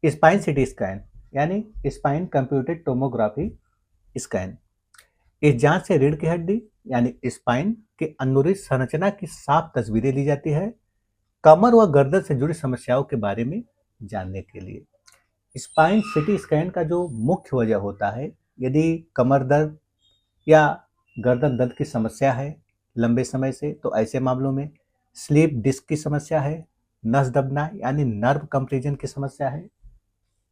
Spine CT scan यानी spine computed tomography scan. इस जांच से रीढ़ की हड्डी यानी स्पाइन के अंदरूनी संरचना की साफ तस्वीरें ली जाती है, कमर व गर्दन से जुड़ी समस्याओं के बारे में जानने के लिए। स्पाइन सिटी स्कैन का जो मुख्य वजह होता है, यदि कमर दर्द या गर्दन दर्द की समस्या है लंबे समय से, तो ऐसे मामलों में स्लीप डिस्क की समस्या है, नस दबना यानी नर्व कंप्रेशन की समस्या है,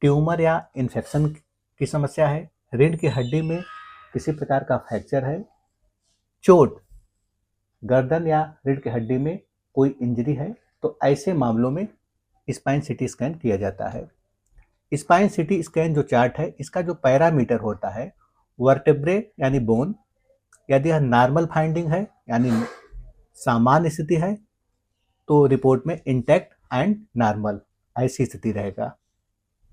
ट्यूमर या इन्फेक्शन की समस्या है, रीढ़ की हड्डी में किसी प्रकार का फ्रैक्चर है, चोट गर्दन या रीढ़ की हड्डी में कोई इंजरी है, तो ऐसे मामलों में स्पाइन सिटी स्कैन किया जाता है। स्पाइन सिटी स्कैन जो चार्ट है, इसका जो पैरामीटर होता है वर्टेब्रे यानी बोन, यदि यह नॉर्मल फाइंडिंग है यानी सामान्य स्थिति है तो रिपोर्ट में इंटैक्ट एंड नॉर्मल ऐसी स्थिति रहेगा।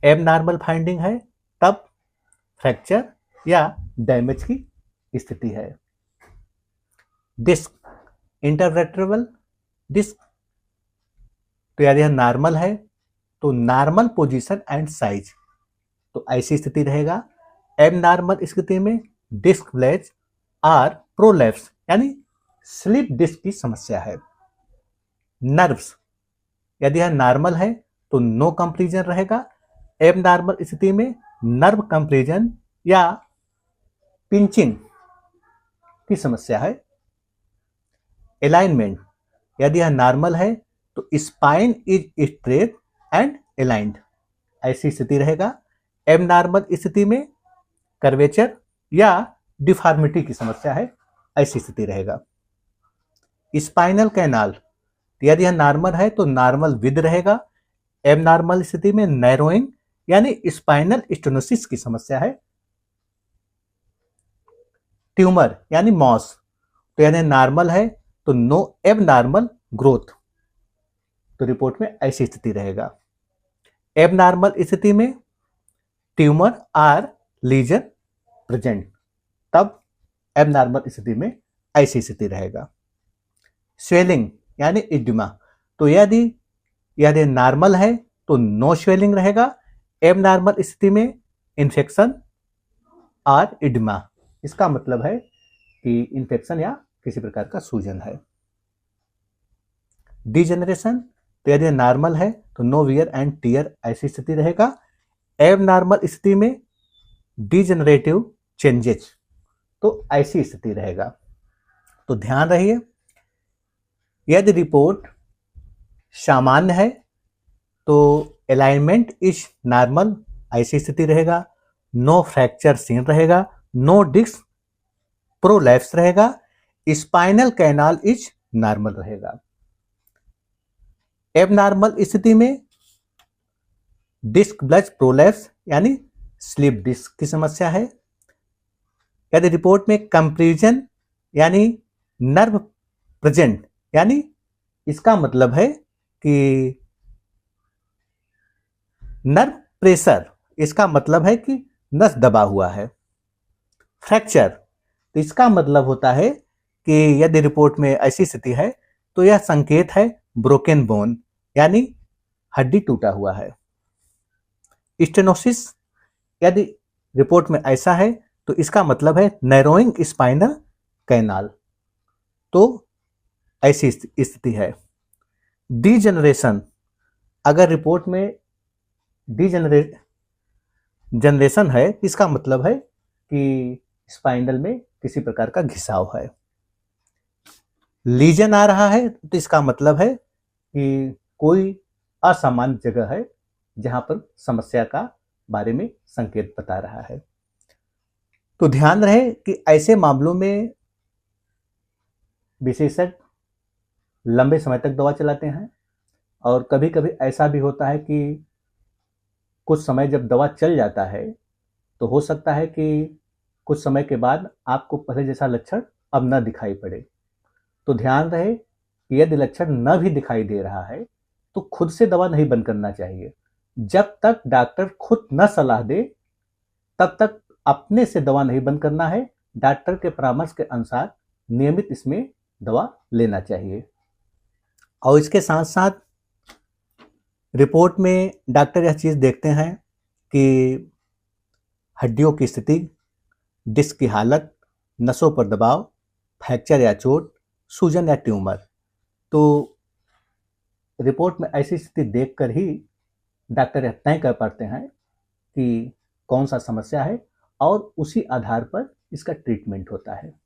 एब नॉर्मल फाइंडिंग है तब फ्रैक्चर या डैमेज की स्थिति है। डिस्क इंटरवर्टेब्रल डिस्क, तो यदि यह नॉर्मल है तो नॉर्मल पोजीशन एंड साइज, तो ऐसी स्थिति रहेगा। एब नॉर्मल स्थिति में डिस्क ब्लेज और प्रोलैप्स यानी स्लिप डिस्क की समस्या है। नर्व्स, यदि यह नॉर्मल है तो नो कंप्रेशन रहेगा। एब नॉर्मल स्थिति में नर्व कंप्रेशन या पिंचिंग की समस्या है। अलाइनमेंट, यदि यह नॉर्मल है तो spine is straight and aligned, ऐसी स्थिति रहेगा। एब नॉर्मल स्थिति में कर्वेचर या डिफॉर्मिटी की समस्या है, ऐसी स्थिति रहेगा। स्पाइनल कैनाल, यदि यह नॉर्मल है तो नॉर्मल विद रहेगा। एब नॉर्मल स्थिति में नैरोइंग यानी स्पाइनल स्टेनोसिस की समस्या है। ट्यूमर यानी मॉस, तो यदि नॉर्मल है तो नो एब नॉर्मल ग्रोथ, तो रिपोर्ट में ऐसी स्थिति रहेगा। एब नॉर्मल स्थिति में ट्यूमर और लीजन प्रेजेंट, तब एब नॉर्मल स्थिति में ऐसी स्थिति रहेगा। स्वेलिंग यानी इडिमा, तो यदि नॉर्मल है तो नो स्वेलिंग रहेगा। एब नॉर्मल स्थिति में इन्फेक्शन और इडिमा, इसका मतलब है कि इन्फेक्शन या किसी प्रकार का सूजन है। डिजेनरेशन, तो यदि नॉर्मल है तो नो वियर एंड टीयर, ऐसी स्थिति रहेगा। एब नॉर्मल स्थिति में डिजेनरेटिव चेंजेस, तो ऐसी स्थिति रहेगा। तो ध्यान रहिए, यदि रिपोर्ट सामान्य है तो अलाइनमेंट इज नॉर्मल, ऐसी स्थिति रहेगा। नो फ्रैक्चर सीन रहेगा, नो डिस्क प्रोलैप्स रहेगा, स्पाइनल कैनाल इज नॉर्मल रहेगा। एबनॉर्मल स्थिति में डिस्क ब्लज प्रोलैप्स यानी स्लिप डिस्क की समस्या है। यदि रिपोर्ट में कंप्रेशन यानी नर्व प्रेजेंट, यानी इसका मतलब है कि नर्व प्रेशर, इसका मतलब है कि नस दबा हुआ है। फ्रैक्चर, तो इसका मतलब होता है कि यदि रिपोर्ट में ऐसी स्थिति है तो यह संकेत है ब्रोकन बोन, यानी हड्डी टूटा हुआ है। स्टेनोसिस, यदि रिपोर्ट में ऐसा है तो इसका मतलब है नैरोइंग स्पाइनल कैनाल, तो ऐसी स्थिति है। डीजनरेशन, अगर रिपोर्ट में जनरेशन है इसका मतलब है कि स्पाइनल में किसी प्रकार का घिसाव है। लीजन आ रहा है तो इसका मतलब है कि कोई असामान्य जगह है जहां पर समस्या का बारे में संकेत बता रहा है। तो ध्यान रहे कि ऐसे मामलों में विशेषज्ञ लंबे समय तक दवा चलाते हैं, और कभी कभी ऐसा भी होता है कि कुछ समय जब दवा चल जाता है तो हो सकता है कि कुछ समय के बाद आपको पहले जैसा लक्षण अब न दिखाई पड़े। तो ध्यान रहे कि यदि लक्षण न भी दिखाई दे रहा है तो खुद से दवा नहीं बंद करना चाहिए। जब तक डॉक्टर खुद न सलाह दे तब तक अपने से दवा नहीं बंद करना है। डॉक्टर के परामर्श के अनुसार नियमित इसमें दवा लेना चाहिए। और इसके साथ साथ रिपोर्ट में डॉक्टर यह चीज़ देखते हैं कि हड्डियों की स्थिति, डिस्क की हालत, नसों पर दबाव, फ्रैक्चर या चोट, सूजन या ट्यूमर। तो रिपोर्ट में ऐसी स्थिति देखकर ही डॉक्टर यह तय कर पाते हैं कि कौन सा समस्या है और उसी आधार पर इसका ट्रीटमेंट होता है।